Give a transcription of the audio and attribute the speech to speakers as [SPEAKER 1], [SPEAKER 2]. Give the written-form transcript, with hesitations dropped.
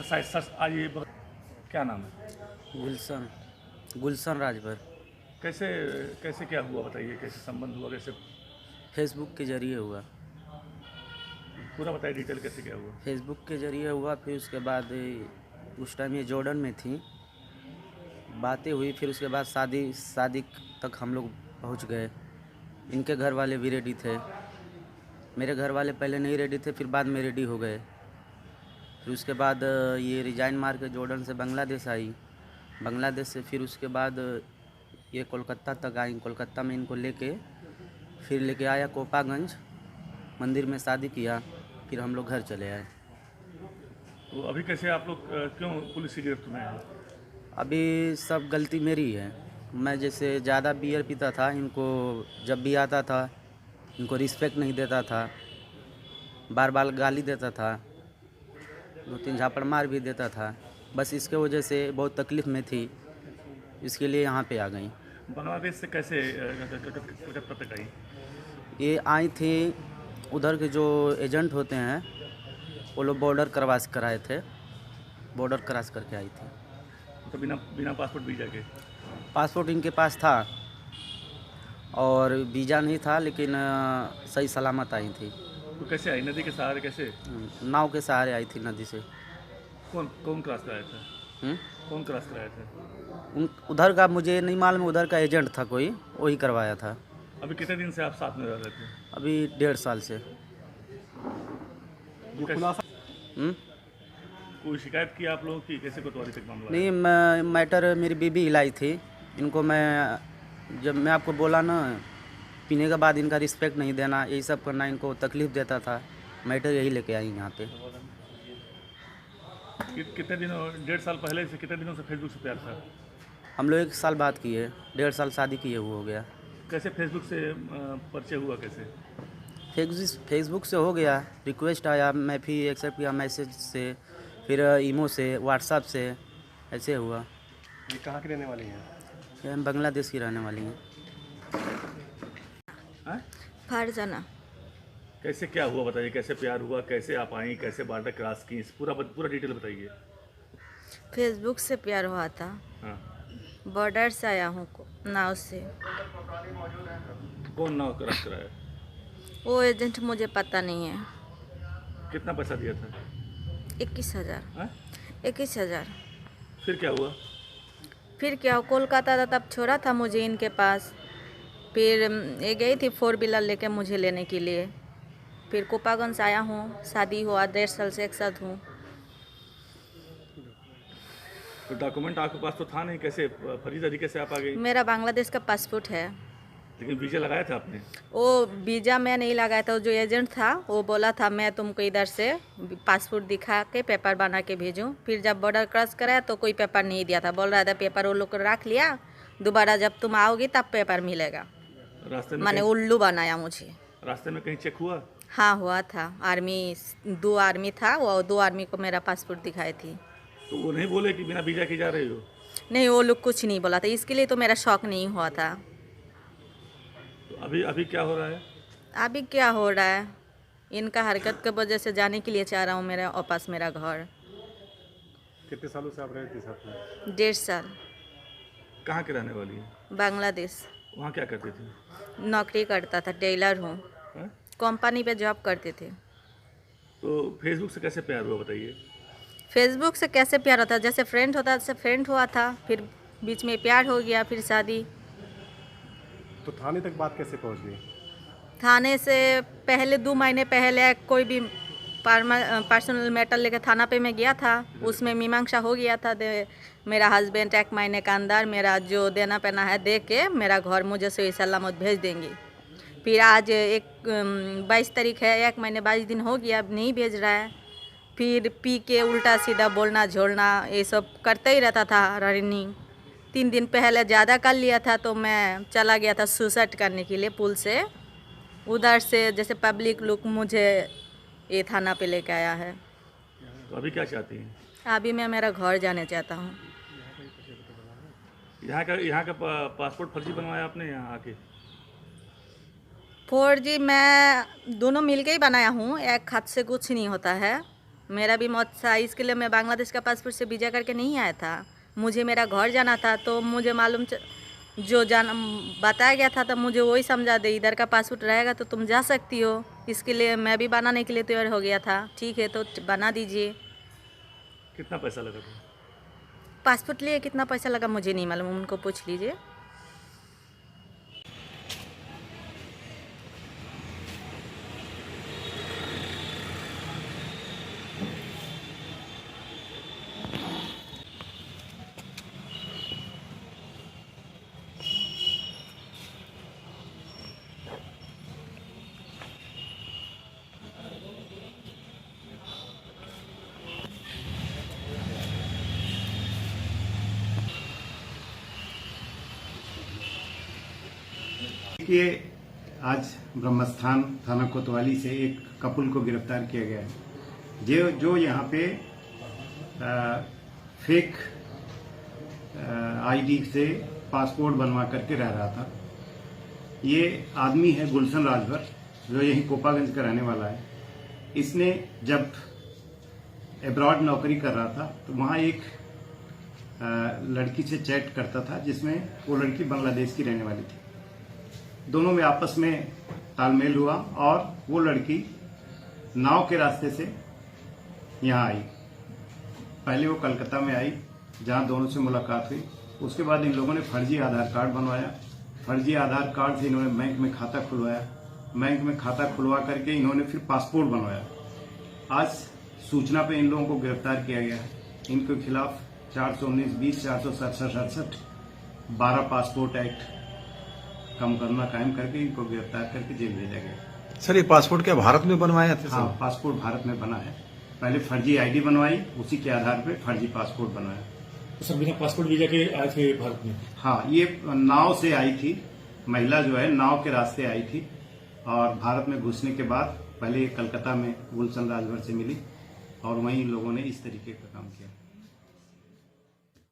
[SPEAKER 1] आज ये क्या नाम है?
[SPEAKER 2] गुलशन गुलशन राजभर।
[SPEAKER 1] कैसे कैसे क्या हुआ बताइए, कैसे संबंध हुआ, कैसे?
[SPEAKER 2] फेसबुक के ज़रिए हुआ।
[SPEAKER 1] पूरा बताइए, डिटेल कैसे क्या हुआ?
[SPEAKER 2] फेसबुक के ज़रिए हुआ, फिर उसके बाद उस टाइम ये जॉर्डन में थी, बातें हुई, फिर उसके बाद शादी तक हम लोग पहुंच गए। इनके घर वाले भी रेडी थे, मेरे घर वाले पहले नहीं रेडी थे, फिर बाद में रेडी हो गए। फिर उसके बाद ये रिजाइन मार के जॉर्डन से बांग्लादेश आई, बांग्लादेश से फिर उसके बाद ये कोलकाता तक आई। कोलकाता में इनको फिर लेके आया कोपागंज, मंदिर में शादी किया, फिर हम लोग घर चले आए।
[SPEAKER 1] तो अभी कैसे आप लोग क्यों पुलिस की गिरफ्त में हैं?
[SPEAKER 2] अभी सब गलती मेरी है। मैं जैसे ज़्यादा बियर पीता था, इनको जब भी आता था इनको रिस्पेक्ट नहीं देता था, बार बार गाली देता था, 2-3 झापड़ मार भी देता था। बस इसके वजह से बहुत तकलीफ़ में थी, इसके लिए यहाँ पे आ गई।
[SPEAKER 1] बांग्लादेश से कैसे कलकत्ता तक आई?
[SPEAKER 2] ये आई थी, उधर के जो एजेंट होते हैं वो लोग बॉर्डर क्रॉस कराए थे, बॉर्डर क्रॉस करके आई थी।
[SPEAKER 1] तो बिना बिना पासपोर्ट वीज़ा के?
[SPEAKER 2] पासपोर्ट इनके पास था और वीज़ा नहीं था, लेकिन सही सलामत आई थी।
[SPEAKER 1] तो कैसे आई? नदी के सहारे कैसे?
[SPEAKER 2] नाव के सहारे आई थी नदी से।
[SPEAKER 1] कौन कौन क्रॉस कराया था?
[SPEAKER 2] हम्म?
[SPEAKER 1] कौन क्रॉस कराया था?
[SPEAKER 2] उधर का मुझे नहीं मालूम, उधर का एजेंट था कोई, वही करवाया था।
[SPEAKER 1] अभी कितने दिन से आप साथ में रह रहे थे?
[SPEAKER 2] अभी 1.5 साल से।
[SPEAKER 1] कोई शिकायत की आप लोगों की? कैसे कोतवाली तक मामला?
[SPEAKER 2] नहीं, मैटर मेरी बीबी हिलाई थी इनको। जब मैं आपको बोला ना, पीने के बाद इनका रिस्पेक्ट नहीं देना, यही सब करना, इनको तकलीफ़ देता था। मैटर यही लेके आई यहाँ पे।
[SPEAKER 1] कितने दिनों, 1.5 साल पहले से कितने दिनों से फेसबुक से प्यार था?
[SPEAKER 2] हम लोग 1 साल बात किए, 1.5 साल शादी किए हुए हो गया।
[SPEAKER 1] कैसे फेसबुक से परिचय हुआ? कैसे?
[SPEAKER 2] फेसबुक से हो गया, रिक्वेस्ट आया, मैं भी एक्सेप्ट किया, मैसेज से, फिर ईमो से, व्हाट्सएप से, ऐसे हुआ।
[SPEAKER 1] ये कहाँ की रहने वाली हैं?
[SPEAKER 2] ये हम बांग्लादेश की रहने वाली हैं।
[SPEAKER 3] फरजाना।
[SPEAKER 1] कैसे क्या हुआ बताइए, कैसे प्यार हुआ, कैसे आप आई, कैसे बॉर्डर क्रॉस की? पूरा डिटेल बताइए।
[SPEAKER 3] फेसबुक से प्यार हुआ था।
[SPEAKER 1] हाँ।
[SPEAKER 3] बॉर्डर से आया हूँ नाव से।
[SPEAKER 1] कौन नाव क्रॉस कराया?
[SPEAKER 3] वो एजेंट मुझे पता नहीं है।
[SPEAKER 1] कितना पैसा दिया था?
[SPEAKER 3] 21,000।
[SPEAKER 1] हाँ?
[SPEAKER 3] 21,000।
[SPEAKER 1] फिर क्या हुआ?
[SPEAKER 3] फिर क्या, कोलकाता था तब छोड़ा था मुझे इनके पास। फिर ये गई थी 4 व्हीलर लेके मुझे लेने के लिए। फिर कोपागंज आया हूँ, शादी हुआ, 1.5 साल से एक साथ हूँ।
[SPEAKER 1] तो डॉक्यूमेंट आपके पास तो था नहीं, कैसे फर्जी तरीके से आप आ गई?
[SPEAKER 3] मेरा बांग्लादेश का पासपोर्ट है।
[SPEAKER 1] लेकिन वीज़ा लगाया था आपने?
[SPEAKER 3] वो वीज़ा मैं नहीं लगाया था, जो एजेंट था वो बोला था मैं तुमको इधर से पासपोर्ट दिखा के पेपर बना के भेजूं। फिर जब बॉर्डर क्रॉस कराया तो कोई पेपर नहीं दिया था, बोल रहा था पेपर वो लोग को रख लिया, दोबारा जब तुम आओगी तब पेपर मिलेगा।
[SPEAKER 1] रास्ते में
[SPEAKER 3] मैंने उल्लू बनाया मुझे।
[SPEAKER 1] रास्ते में कहीं चेक हुआ?
[SPEAKER 3] हाँ हुआ था, आर्मी 2 आर्मी था, वो 2 आर्मी को मेरा पासपोर्ट दिखाई थी।
[SPEAKER 1] तो वो नहीं बोले कि बिना वीज़ा के जा रही हो?
[SPEAKER 3] नहीं, वो लोग कुछ नहीं बोला था, इसके लिए तो मेरा शौक नहीं हुआ था।
[SPEAKER 1] तो अभी क्या हो रहा है?
[SPEAKER 3] अभी क्या हो रहा है, इनका हरकत की वजह से जाने के लिए चाह रहा हूँ मेरा वापस मेरा घर।
[SPEAKER 1] कितने सालों से आप रहे थे साथ में?
[SPEAKER 3] 1.5 साल।
[SPEAKER 1] कहाँ के रहने वाली है?
[SPEAKER 3] बांग्लादेश।
[SPEAKER 1] वहाँ क्या करते थे?
[SPEAKER 3] नौकरी करता था, टेलर हूँ,
[SPEAKER 1] हाँ?
[SPEAKER 3] कंपनी पे जॉब करते थे।
[SPEAKER 1] तो फेसबुक से कैसे प्यार हुआ बताइए?
[SPEAKER 3] फेसबुक से कैसे प्यार होता है, जैसे फ्रेंड होता है जैसे फ्रेंड हुआ था, फिर बीच में प्यार हो गया, फिर शादी।
[SPEAKER 4] तो थाने तक बात कैसे पहुंच गई?
[SPEAKER 3] थाने से पहले 2 महीने पहले कोई भी पर्सनल मैटर लेकर थाना पे मैं गया था, उसमें मीमांसा हो गया था। मेरा हस्बैंड 1 महीने का अंदर मेरा जो देना पैना है दे के मेरा घर मुझे सही सलामत भेज देंगे। फिर आज 22 तारीख है, 1 महीने 22 दिन हो गया, अब नहीं भेज रहा है। फिर पी के उल्टा सीधा बोलना झोलना ये सब करता ही रहता था। रनिंग 3 दिन पहले ज़्यादा कर लिया था, तो मैं चला गया था सुसाइड करने के लिए पुल से। उधर से जैसे पब्लिक लोग मुझे ये थाना पे लेके आया है।
[SPEAKER 1] तो अभी क्या चाहती हैं?
[SPEAKER 3] अभी मैं मेरा घर जाने चाहता हूँ।
[SPEAKER 1] यहाँ का पासपोर्ट फर्जी बनवाया आपने यहाँ आके?
[SPEAKER 3] 4G मैं दोनों मिलके ही बनाया हूँ, एक हाथ से कुछ नहीं होता है। मेरा भी मौत था, इसके लिए मैं बांग्लादेश का पासपोर्ट से वीज़ा करके नहीं आया था। मुझे मेरा घर जाना था, तो मुझे मालूम जो जाना बताया गया था, तो मुझे वही समझा दे, इधर का पासपोर्ट रहेगा तो तुम जा सकती हो। इसके लिए मैं भी बनाने के लिए तैयार हो गया था। ठीक है, तो बना दीजिए।
[SPEAKER 1] कितना पैसा लगा था?
[SPEAKER 3] पासपोर्ट लिए कितना पैसा लगा मुझे नहीं मालूम, उनको पूछ लीजिए।
[SPEAKER 5] देखिए, आज ब्रह्मस्थान थाना कोतवाली से एक कपुल को गिरफ्तार किया गया है जो यहाँ पे फेक आईडी से पासपोर्ट बनवा करके रह रहा था। ये आदमी है गुलशन राजभर, जो यहीं कोपागंज का रहने वाला है। इसने जब एब्रॉड नौकरी कर रहा था तो वहाँ एक लड़की से चैट करता था, जिसमें वो लड़की बांग्लादेश की रहने वाली थी। दोनों में आपस में तालमेल हुआ और वो लड़की नाव के रास्ते से यहाँ आई। पहले वो कलकत्ता में आई, जहाँ दोनों से मुलाकात हुई। उसके बाद इन लोगों ने फर्जी आधार कार्ड बनवाया। फर्जी आधार कार्ड से इन्होंने बैंक में खाता खुलवाया। बैंक में खाता खुलवा करके इन्होंने फिर पासपोर्ट बनवाया। आज सूचना पे इन लोगों को गिरफ्तार किया गया है। इनके खिलाफ 419-20, 467-68, 12 पासपोर्ट एक्ट का मुकदमा कायम करके इनको गिरफ्तार करके जेल भेजा गया।
[SPEAKER 6] सर, ये पासपोर्ट क्या भारत में बनवाया था?
[SPEAKER 5] हाँ, पासपोर्ट भारत में बना है। पहले फर्जी आईडी बनवाई, उसी के आधार पे फर्जी पासपोर्ट बनाया।
[SPEAKER 1] तो सर बिना पासपोर्ट वीजा के आए थे भारत में?
[SPEAKER 5] हाँ, ये नाव से आई थी। महिला जो है नाव के रास्ते आई थी और भारत में घुसने के बाद पहले कलकत्ता में गुलशन राजभर से मिली और वहीं लोगों ने इस तरीके का काम किया।